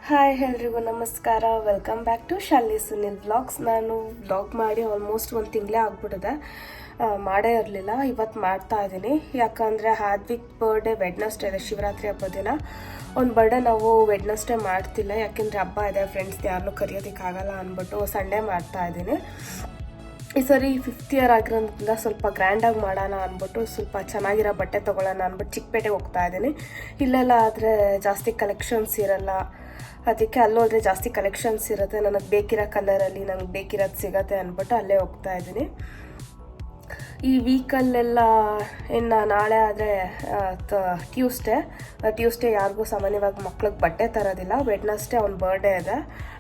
Hi ಎಲ್ರಿಗೂ ನಮಸ್ಕಾರ. Welcome back to ಶಾಲಿ ಸುನಿಲ್ ವ್ಲಾಗ್ಸ್. ನಾನು ವ್ಲಾಗ್ ಮಾಡಿ ಆಲ್ಮೋಸ್ಟ್ ಒಂದು ತಿಂಗಳೇ ಆಗ್ಬಿಟ್ಟಿದೆ. ಮಾಡೇ ಇರಲಿಲ್ಲ. ಇವತ್ತು ಮಾಡ್ತಾ ಇದ್ದೀನಿ. ಯಾಕಂದರೆ ಹಾದ್ವಿಕ್ ಬರ್ಡೇ ವೆಡ್ನಸ್ಡೇ ಇದೆ, ಶಿವರಾತ್ರಿ ಹಬ್ಬದ ದಿನ. ಒಂದು ಬರ್ಡೇ ನಾವು ವೆಡ್ನಸ್ಡೇ ಮಾಡ್ತಿಲ್ಲ, ಯಾಕೆಂದರೆ ಹಬ್ಬ ಇದೆ, ಫ್ರೆಂಡ್ಸ್ನ ಯಾರನ್ನೂ ಕರೆಯೋದಕ್ಕಾಗಲ್ಲ ಅಂದ್ಬಿಟ್ಟು ಸಂಡೇ ಮಾಡ್ತಾ ಇದ್ದೀನಿ. ಈ ಸರಿ 5th ಇಯರ್ ಆಗಿರೋದ್ರಿಂದ ಸ್ವಲ್ಪ ಗ್ರ್ಯಾಂಡಾಗಿ ಮಾಡೋಣ ಅಂದ್ಬಿಟ್ಟು ಸ್ವಲ್ಪ ಚೆನ್ನಾಗಿರೋ ಬಟ್ಟೆ ತೊಗೊಳ್ಳೋಣ ಅಂದ್ಬಿಟ್ಟು ಚಿಕ್ಕಪೇಟೆಗೆ ಹೋಗ್ತಾ ಇದ್ದೀನಿ. ಇಲ್ಲೆಲ್ಲ ಆದರೆ ಜಾಸ್ತಿ ಕಲೆಕ್ಷನ್ಸ್ ಇರಲ್ಲ, ಅದಕ್ಕೆ ಅಲ್ಲೋದ್ರೆ ಜಾಸ್ತಿ ಕಲೆಕ್ಷನ್ಸ್ ಇರುತ್ತೆ, ನನಗೆ ಬೇಕಿರೋ ಕಲರಲ್ಲಿ ನನಗೆ ಬೇಕಿರೋದು ಸಿಗುತ್ತೆ ಅಂದ್ಬಿಟ್ಟು ಅಲ್ಲೇ ಹೋಗ್ತಾ ಇದ್ದೀನಿ. ಈ ವೀಕಲ್ಲೆಲ್ಲ ಇನ್ನು ನಾಳೆ ಆದರೆ ಟ್ಯೂಸ್ಡೇ ಯಾರಿಗೂ ಸಾಮಾನ್ಯವಾಗಿ ಮಕ್ಳಿಗೆ ಬಟ್ಟೆ ತರೋದಿಲ್ಲ. ವೆಡ್ನಸ್ಡೇ ಅವ್ನ ಬರ್ಡೇ ಇದೆ,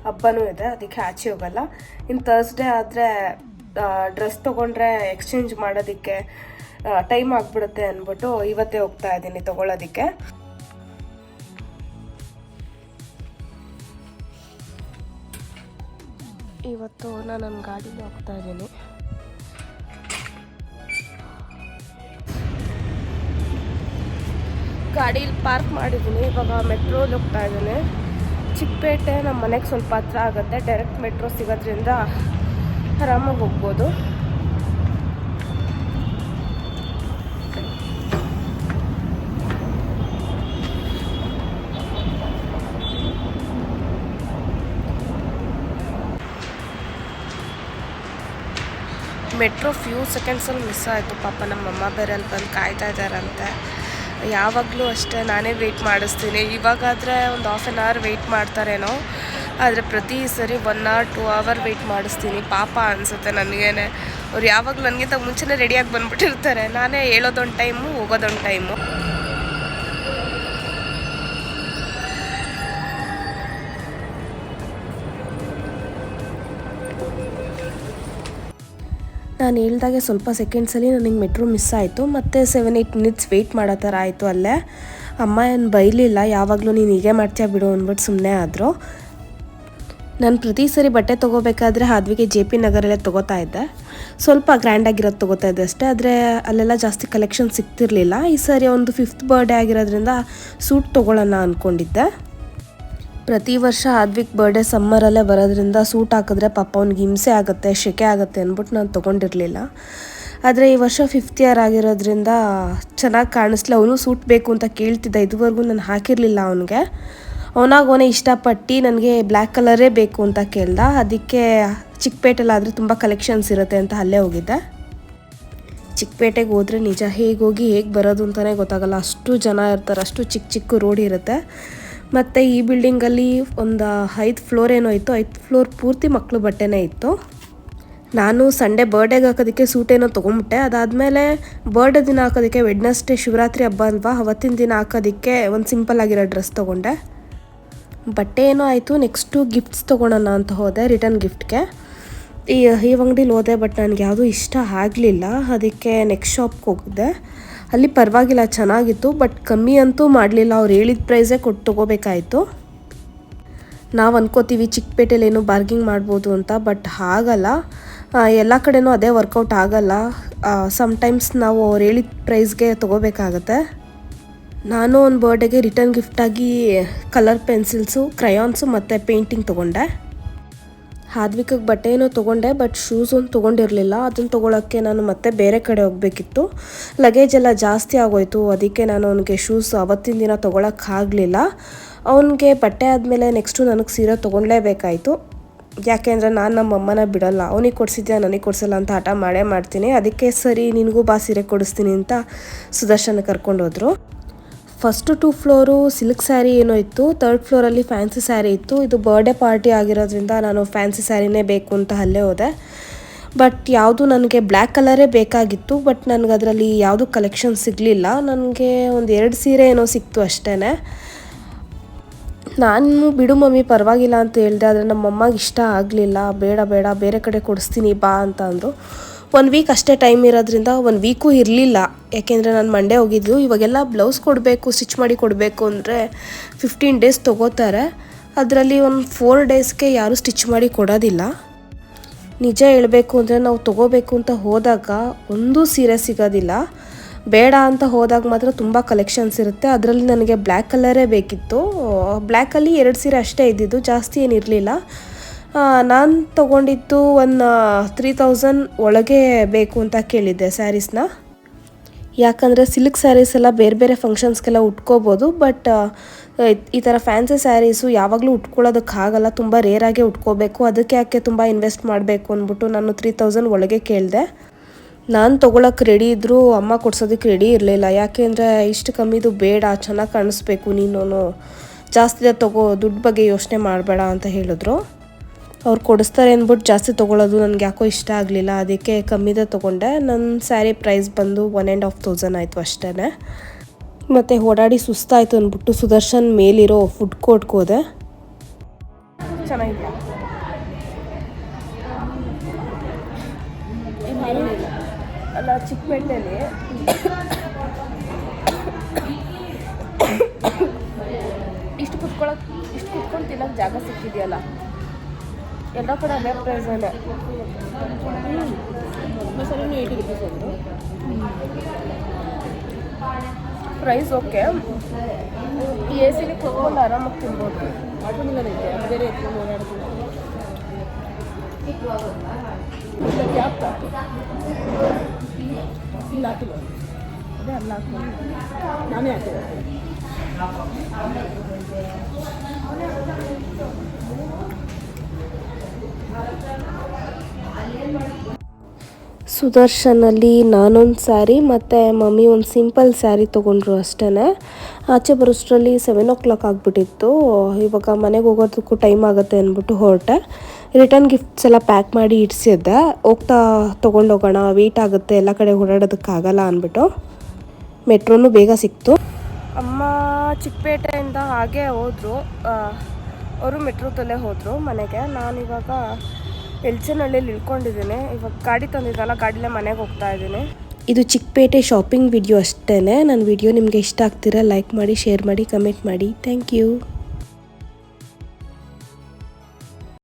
ಹಬ್ಬನೂ ಇದೆ, ಅದಕ್ಕೆ ಆಚೆ ಹೋಗಲ್ಲ. ಇನ್ನು ಥರ್ಸ್ಡೇ ಆದರೆ ಡ್ರೆಸ್ ತೊಗೊಂಡ್ರೆ ಎಕ್ಸ್ಚೇಂಜ್ ಮಾಡೋದಕ್ಕೆ ಟೈಮ್ ಆಗಿಬಿಡುತ್ತೆ ಅಂದ್ಬಿಟ್ಟು ಇವತ್ತೇ ಹೋಗ್ತಾ ಇದ್ದೀನಿ ತೊಗೊಳ್ಳೋದಕ್ಕೆ. ಇವತ್ತು ನಾನು ನನ್ನ ಗಾಡಿಗೆ ಹೋಗ್ತಾ ಇದ್ದೀನಿ. ಗಾಡೀಲಿ ಪಾರ್ಕ್ ಮಾಡಿದ್ದೀನಿ. ಇವಾಗ ಮೆಟ್ರೋಲಿ ಹೋಗ್ತಾ ಇದ್ದೀನಿ. ಚಿಕ್ಕಪೇಟೆ ನಮ್ಮ ಮನೆಗೆ ಸ್ವಲ್ಪ ಹತ್ರ ಆಗುತ್ತೆ, ಡೈರೆಕ್ಟ್ ಮೆಟ್ರೋ ಸಿಗೋದ್ರಿಂದ ಆರಾಮಾಗಿ ಹೋಗ್ಬೋದು. ಮೆಟ್ರೋ ಫ್ಯೂ ಸೆಕೆಂಡ್ಸಲ್ಲಿ ಮಿಸ್ ಆಯಿತು. ಪಾಪ ನಮ್ಮಮ್ಮ ಬೇರೆ ಅಲ್ಲಿ ಬಂದು ಕಾಯ್ತಾ ಇದ್ದಾರಂತೆ. ಯಾವಾಗಲೂ ಅಷ್ಟೇ ನಾನೇ ವೆಯ್ಟ್ ಮಾಡಿಸ್ತೀನಿ. ಇವಾಗಾದರೆ ಒಂದು ಹಾಫ್ ಆನ್ ಅವರ್ ವೆಯ್ಟ್ ಮಾಡ್ತಾರೇನೋ, ಆದರೆ ಪ್ರತಿ ಸರಿ 1 hour 2 hour ವೆಯ್ಟ್ ಮಾಡಿಸ್ತೀನಿ. ಪಾಪ ಅನಿಸುತ್ತೆ ನನಗೇನೆ. ಅವ್ರು ಯಾವಾಗಲೂ ನನಗಿಂತ ಮುಂಚೆನೇ ರೆಡಿಯಾಗಿ ಬಂದುಬಿಟ್ಟಿರ್ತಾರೆ. ನಾನೇ ಹೇಳೋದೊಂದು ಟೈಮು, ಹೋಗೋದೊಂದು ಟೈಮು. ನಾನು ಹೇಳ್ದಾಗೆ ಸ್ವಲ್ಪ ಸೆಕೆಂಡ್ಸಲ್ಲಿ ನನಗೆ ಮೆಟ್ರೋ ಮಿಸ್ ಆಯಿತು. ಮತ್ತು 7-8 ಮಿನಿಟ್ಸ್ ವೆಯ್ಟ್ ಮಾಡೋ ಥರ ಆಯಿತು ಅಲ್ಲೇ. ಅಮ್ಮ ಏನು ಬೈಲಿಲ್ಲ, ಯಾವಾಗಲೂ ನೀನು ಹೀಗೆ ಮಾಡ್ತೀಯ ಬಿಡು ಅಂದ್ಬಿಟ್ಟು ಸುಮ್ಮನೆ ಆದರು. ನಾನು ಪ್ರತಿ ಸರಿ ಬಟ್ಟೆ ತೊಗೋಬೇಕಾದ್ರೆ ಹಾದ್ವಿಗೆ JP ನಗರಲ್ಲೇ ತೊಗೋತಾ ಇದ್ದೆ. ಸ್ವಲ್ಪ ಗ್ರ್ಯಾಂಡಾಗಿರೋದು ತೊಗೋತಾ ಇದ್ದೆ ಅಷ್ಟೇ, ಆದರೆ ಅಲ್ಲೆಲ್ಲ ಜಾಸ್ತಿ ಕಲೆಕ್ಷನ್ ಸಿಗ್ತಿರ್ಲಿಲ್ಲ. ಈ ಸರಿ ಒಂದು 5th ಬರ್ಡೇ ಆಗಿರೋದ್ರಿಂದ ಸೂಟ್ ತೊಗೊಳ್ಳೋಣ ಅಂದ್ಕೊಂಡಿದ್ದೆ. ಪ್ರತಿ ವರ್ಷ ಹಾದ್ವಿಕ್ ಬರ್ಡೇ ಸಮ್ಮರಲ್ಲೇ ಬರೋದ್ರಿಂದ ಸೂಟ್ ಹಾಕಿದ್ರೆ ಪಾಪ ಅವ್ನಿಗೆ ಹಿಂಸೆ ಆಗುತ್ತೆ, ಶೆಕೆ ಆಗುತ್ತೆ ಅಂದ್ಬಿಟ್ಟು ನಾನು ತೊಗೊಂಡಿರಲಿಲ್ಲ. ಆದರೆ ಈ ವರ್ಷ 5th ಇಯರ್ ಆಗಿರೋದ್ರಿಂದ ಚೆನ್ನಾಗಿ ಕಾಣಿಸ್ಲಿ, ಅವನು ಸೂಟ್ ಬೇಕು ಅಂತ ಕೇಳ್ತಿದ್ದ. ಇದುವರೆಗೂ ನಾನು ಹಾಕಿರಲಿಲ್ಲ ಅವನಿಗೆ. ಅವನೇ ಇಷ್ಟಪಟ್ಟು ನನಗೆ ಬ್ಲ್ಯಾಕ್ ಕಲರೇ ಬೇಕು ಅಂತ ಕೇಳ್ದ. ಅದಕ್ಕೆ ಚಿಕ್ಕಪೇಟೆಲಾದರೆ ತುಂಬ ಕಲೆಕ್ಷನ್ಸ್ ಇರುತ್ತೆ ಅಂತ ಅಲ್ಲೇ ಹೋಗಿದ್ದೆ. ಚಿಕ್ಕಪೇಟೆಗೆ ಹೋದರೆ ನಿಜ ಹೇಗೆ ಹೋಗಿ ಹೇಗೆ ಬರೋದು ಅಂತಲೇ ಗೊತ್ತಾಗಲ್ಲ, ಅಷ್ಟು ಜನ ಇರ್ತಾರೆ, ಅಷ್ಟು ಚಿಕ್ಕ ರೂಢಿ ಇರುತ್ತೆ. ಮತ್ತು ಈ ಬಿಲ್ಡಿಂಗಲ್ಲಿ ಒಂದು 5 ಫ್ಲೋರ್ ಏನೋ ಇತ್ತು, 5 ಫ್ಲೋರ್ ಪೂರ್ತಿ ಮಕ್ಕಳು ಬಟ್ಟೆನೇ ಇತ್ತು. ನಾನು ಸಂಡೇ ಬರ್ಡೇಗೆ ಹಾಕೋದಕ್ಕೆ ಸೂಟೇನೋ ತೊಗೊಂಬಿಟ್ಟೆ. ಅದಾದಮೇಲೆ ಬರ್ಡೇ ದಿನ ಹಾಕೋದಕ್ಕೆ ವೆಡ್ನಸ್ಡೇ ಶಿವರಾತ್ರಿ ಹಬ್ಬ ಅಲ್ವಾ, ಅವತ್ತಿನ ದಿನ ಹಾಕೋದಕ್ಕೆ ಒಂದು ಸಿಂಪಲ್ ಆಗಿರೋ ಡ್ರೆಸ್ ತೊಗೊಂಡೆ. ಬಟ್ಟೆ ಏನೋ ಆಯಿತು. ನೆಕ್ಸ್ಟು ಗಿಫ್ಟ್ಸ್ ತೊಗೊಳೋಣ ಅಂತ ಹೋದೆ, ರಿಟರ್ನ್ ಗಿಫ್ಟ್ಗೆ. ಈ ಅಂಗಡಿಲಿ ಹೋದೆ, ಬಟ್ ನನಗೆ ಯಾವುದೂ ಇಷ್ಟ ಆಗಲಿಲ್ಲ. ಅದಕ್ಕೆ ನೆಕ್ಸ್ಟ್ ಶಾಪ್ಗೆ ಹೋಗಿದ್ದೆ. ಅಲ್ಲಿ ಪರವಾಗಿಲ್ಲ, ಚೆನ್ನಾಗಿತ್ತು, ಬಟ್ ಕಮ್ಮಿ ಅಂತೂ ಮಾಡಲಿಲ್ಲ. ಅವ್ರು ಹೇಳಿದ ಪ್ರೈಸೇ ಕೊಟ್ಟು ತೊಗೋಬೇಕಾಯಿತು. ನಾವು ಅಂದ್ಕೋತೀವಿ ಚಿಕ್ಕಪೇಟೆಲಿ ಏನೋ ಬಾರ್ಗಿಂಗ್ ಮಾಡ್ಬೋದು ಅಂತ, ಬಟ್ ಆಗಲ್ಲ. ಎಲ್ಲ ಕಡೆನೂ ಅದೇ ವರ್ಕೌಟ್ ಆಗಲ್ಲ. ಸಮ್ಟೈಮ್ಸ್ ನಾವು ಅವ್ರು ಹೇಳಿದ ಪ್ರೈಸ್ಗೆ ತೊಗೋಬೇಕಾಗತ್ತೆ. ನಾನು ಒಂದು ಬರ್ಡೇಗೆ ರಿಟರ್ನ್ ಗಿಫ್ಟಾಗಿ ಕಲರ್ ಪೆನ್ಸಿಲ್ಸು, ಕ್ರಯಾನ್ಸು ಮತ್ತು ಪೇಂಟಿಂಗ್ ತೊಗೊಂಡೆ. ಹಾದ್ವಿಕಗೆ ಬಟ್ಟೆ ಏನೋ ತೊಗೊಂಡೆ, ಬಟ್ ಶೂಸ್ ಒಂದು ತೊಗೊಂಡಿರಲಿಲ್ಲ. ಅದನ್ನು ತೊಗೊಳಕ್ಕೆ ನಾನು ಮತ್ತೆ ಬೇರೆ ಕಡೆ ಹೋಗಬೇಕಿತ್ತು. ಲಗೇಜ್ ಎಲ್ಲ ಜಾಸ್ತಿ ಆಗೋಯ್ತು, ಅದಕ್ಕೆ ನಾನು ಅವನಿಗೆ ಶೂಸ್ ಅವತ್ತಿನ ದಿನ ತೊಗೊಳಕ್ಕಾಗಲಿಲ್ಲ. ಅವನಿಗೆ ಬಟ್ಟೆ ಆದಮೇಲೆ ನೆಕ್ಸ್ಟು ನನಗೆ ಸೀರೆ ತೊಗೊಳ್ಳೇಬೇಕಾಯಿತು. ಯಾಕೆಂದರೆ ನಾನು ನಮ್ಮಮ್ಮನ ಬಿಡೋಲ್ಲ, ಅವನಿಗೆ ಕೊಡಿಸಿದ್ಯಾ ನನಗೆ ಕೊಡಿಸಲ್ಲ ಅಂತ ಹಠ ಮಾಡೇ ಮಾಡ್ತೀನಿ. ಅದಕ್ಕೆ ಸರಿ ನಿನಗೂ ಬಾ ಸೀರೆ ಕೊಡಿಸ್ತೀನಿ ಅಂತ ಸುದರ್ಶನ ಕರ್ಕೊಂಡೋದ್ರು. ಫಸ್ಟು 2 ಫ್ಲೋರು ಸಿಲ್ಕ್ ಸ್ಯಾರಿ ಏನೋ ಇತ್ತು, 3rd ಫ್ಲೋರಲ್ಲಿ ಫ್ಯಾನ್ಸಿ ಸ್ಯಾರಿ ಇತ್ತು. ಇದು ಬರ್ಡೇ ಪಾರ್ಟಿ ಆಗಿರೋದ್ರಿಂದ ನಾನು ಫ್ಯಾನ್ಸಿ ಸ್ಯಾರಿನೇ ಬೇಕು ಅಂತ ಅಲ್ಲೇ ಹೋದೆ. ಬಟ್ ಯಾವುದು ನನಗೆ ಬ್ಲ್ಯಾಕ್ ಕಲರೇ ಬೇಕಾಗಿತ್ತು, ಬಟ್ ನನಗೆ ಅದರಲ್ಲಿ ಯಾವುದು ಕಲೆಕ್ಷನ್ ಸಿಗಲಿಲ್ಲ. ನನಗೆ ಒಂದು 2 ಸೀರೆ ಏನೋ ಸಿಕ್ತು ಅಷ್ಟೇ. ನಾನು ಬಿಡು ಮಮ್ಮಿ ಪರವಾಗಿಲ್ಲ ಅಂತ ಹೇಳಿದೆ, ಆದರೆ ನಮ್ಮಮ್ಮಗೆ ಇಷ್ಟ ಆಗಲಿಲ್ಲ. ಬೇಡ ಬೇರೆ ಕಡೆ ಕೊಡಿಸ್ತೀನಿ ಬಾ ಅಂತ ಅಂದರು. 1 ವೀಕ್ ಅಷ್ಟೇ ಟೈಮ್ ಇರೋದ್ರಿಂದ 1 ವೀಕು ಇರಲಿಲ್ಲ, ಯಾಕೆಂದರೆ ನಾನು ಮಂಡೇ ಹೋಗಿದ್ದು. ಇವಾಗೆಲ್ಲ ಬ್ಲೌಸ್ ಕೊಡಬೇಕು, ಸ್ಟಿಚ್ ಮಾಡಿ ಕೊಡಬೇಕು ಅಂದರೆ 15 ಡೇಸ್ ತೊಗೋತಾರೆ. ಅದರಲ್ಲಿ ಒಂದು 4 ಡೇಸ್ಗೆ ಯಾರೂ ಸ್ಟಿಚ್ ಮಾಡಿ ಕೊಡೋದಿಲ್ಲ. ನಿಜ ಹೇಳಬೇಕು ಅಂದರೆ ನಾವು ತೊಗೋಬೇಕು ಅಂತ ಹೋದಾಗ ಒಂದು ಸೀರೆ ಸಿಗೋದಿಲ್ಲ. ಬೇಡ ಅಂತ ಹೋದಾಗ ಮಾತ್ರ ತುಂಬ ಕಲೆಕ್ಷನ್ಸ್ ಇರುತ್ತೆ. ಅದರಲ್ಲಿ ನನಗೆ ಬ್ಲ್ಯಾಕ್ ಕಲರೇ ಬೇಕಿತ್ತು. ಬ್ಲ್ಯಾಕಲ್ಲಿ 2 ಸೀರೆ ಅಷ್ಟೇ ಇದ್ದಿದ್ದು, ಜಾಸ್ತಿ ಏನಿರಲಿಲ್ಲ. ನಾನು ತೊಗೊಂಡಿದ್ದು ಒಂದು 3000 ಒಳಗೆ ಬೇಕು ಅಂತ ಕೇಳಿದ್ದೆ ಸ್ಯಾರೀಸ್ನ. ಯಾಕಂದರೆ ಸಿಲ್ಕ್ ಸ್ಯಾರೀಸ್ ಎಲ್ಲ ಬೇರೆ ಬೇರೆ ಫಂಕ್ಷನ್ಸ್ಗೆಲ್ಲ ಉಟ್ಕೋಬೋದು, ಬಟ್ ಈ ಥರ ಫ್ಯಾನ್ಸಿ ಸ್ಯಾರೀಸು ಯಾವಾಗಲೂ ಉಟ್ಕೊಳ್ಳೋದಕ್ಕಾಗಲ್ಲ, ತುಂಬ ರೇರಾಗೆ ಉಟ್ಕೋಬೇಕು. ಅದಕ್ಕೆ ಯಾಕೆ ತುಂಬ ಇನ್ವೆಸ್ಟ್ ಮಾಡಬೇಕು ಅಂದ್ಬಿಟ್ಟು ನಾನು 3000 ಒಳಗೆ ಕೇಳಿದೆ. ನಾನು ತೊಗೊಳಕ್ಕೆ ರೆಡಿ ಇದ್ದರೂ ಅಮ್ಮ ಕೊಡ್ಸೋದಕ್ಕೆ ರೆಡಿ ಇರಲಿಲ್ಲ. ಯಾಕೆಂದರೆ ಇಷ್ಟು ಕಮ್ಮಿದು ಬೇಡ, ಚೆನ್ನಾಗಿ ಕಾಣಿಸ್ಬೇಕು, ನೀನು ಜಾಸ್ತಿ ತೊಗೋ, ದುಡ್ಡು ಬಗ್ಗೆ ಯೋಚನೆ ಮಾಡಬೇಡ ಅಂತ ಹೇಳಿದ್ರು. ಅವ್ರು ಕೊಡಿಸ್ತಾರೆ ಅಂದ್ಬಿಟ್ಟು ಜಾಸ್ತಿ ತೊಗೊಳೋದು ನನಗೆ ಯಾಕೋ ಇಷ್ಟ ಆಗಲಿಲ್ಲ. ಅದಕ್ಕೆ ಕಮ್ಮಿದೆ ತೊಗೊಂಡೆ. ನನ್ನ ಸ್ಯಾರಿ ಪ್ರೈಸ್ ಬಂದು 1500 ಆಯಿತು ಅಷ್ಟೇ. ಮತ್ತು ಓಡಾಡಿ ಸುಸ್ತಾಯಿತು ಅಂದ್ಬಿಟ್ಟು ಸುದರ್ಶನ್ ಮೇಲಿರೋ ಫುಡ್ ಕೋರ್ಟ್ಗೆ ಹೋದೆ. ಚೆನ್ನಾಗಿಲ್ಲ, ಅಲ್ಲ ಚಿಕ್ಕಪೇಟೆಯಲ್ಲಿ ಇಷ್ಟು ಕುತ್ಕೊಂಡು ತಿನ್ನೋಕ್ಕೆ ಜಾಗ ಸಿಕ್ಕಿದೆಯಲ್ಲ, ಎಲ್ಲ ಕಡೆ ಅದೇ ಪ್ರೈಸಲ್ಲೇ. ಸರಿ 80 ರೂಪೀಸ್ ಅಂದರು ಪ್ರೈಸ್. ಓಕೆ, ಎ ಸಿಲಿ ಕೂತ್ಕೊಂಡು ಆರಾಮಾಗಿ ತಿನ್ಬೋದು. ಆಟೋಮಿಲ್ಲದೈತೆ, ಬೇರೆ ಎತ್ಕೊಂಡು ಓಡಾಡ್ತೀನಿ. ಇಲ್ಲ ಹಾಕಿಲ್ಲ, ಅದೇ ಅಲ್ಲ ಹಾಕ್ಕೊಂಡು ನಾನೇ ಹಾಕಿದೆ. ಸುದರ್ಶನಲ್ಲಿ ನಾನೊಂದು ಸ್ಯಾರಿ ಮತ್ತು ಮಮ್ಮಿ ಒಂದು ಸಿಂಪಲ್ ಸ್ಯಾರಿ ತೊಗೊಂಡ್ರು ಅಷ್ಟೇ. ಆಚೆ ಬರೋಷ್ಟರಲ್ಲಿ 7 o'clock ಆಗಿಬಿಟ್ಟಿತ್ತು. ಇವಾಗ ಮನೆಗೆ ಹೋಗೋದಕ್ಕೂ ಟೈಮ್ ಆಗುತ್ತೆ ಅಂದ್ಬಿಟ್ಟು ಹೊರಟೆ. ರಿಟರ್ನ್ ಗಿಫ್ಟ್ಸ್ ಎಲ್ಲ ಪ್ಯಾಕ್ ಮಾಡಿ ಇಡ್ಸಿದ್ದೆ. ಹೋಗ್ತಾ ತೊಗೊಂಡೋಗೋಣ, ವೆಯ್ಟ್ ಆಗುತ್ತೆ, ಎಲ್ಲ ಕಡೆ ಓಡಾಡೋದಕ್ಕಾಗಲ್ಲ ಅಂದ್ಬಿಟ್ಟು. ಮೆಟ್ರೋನು ಬೇಗ ಸಿಕ್ತು. ಅಮ್ಮ ಚಿಕ್ಕಪೇಟೆಯಿಂದ ಹಾಗೆ ಹೋದರು, ಅವರು ಮೆಟ್ರೋದಲ್ಲೇ ಹೋದರು ಮನೆಗೆ. ನಾನಿವಾಗ ಎಲ್ಚನಹಳ್ಳಿಯಲ್ಲಿ ಇಳ್ಕೊಂಡಿದ್ದೀನಿ. ಇವಾಗ ಗಾಡಿ ತಂದಿದ್ದಲ್ಲ, ಗಾಡಿಲೇ ಮನೆಗೆ ಹೋಗ್ತಾ ಇದ್ದೀನಿ. ಇದು ಚಿಕ್ಕಪೇಟೆ ಶಾಪಿಂಗ್ ವಿಡಿಯೋ ಅಷ್ಟೇ. ನನ್ನ ವಿಡಿಯೋ ನಿಮಗೆ ಇಷ್ಟ ಆಗ್ತಿರ ಲೈಕ್ ಮಾಡಿ, ಶೇರ್ ಮಾಡಿ, ಕಮೆಂಟ್ ಮಾಡಿ. Thank you.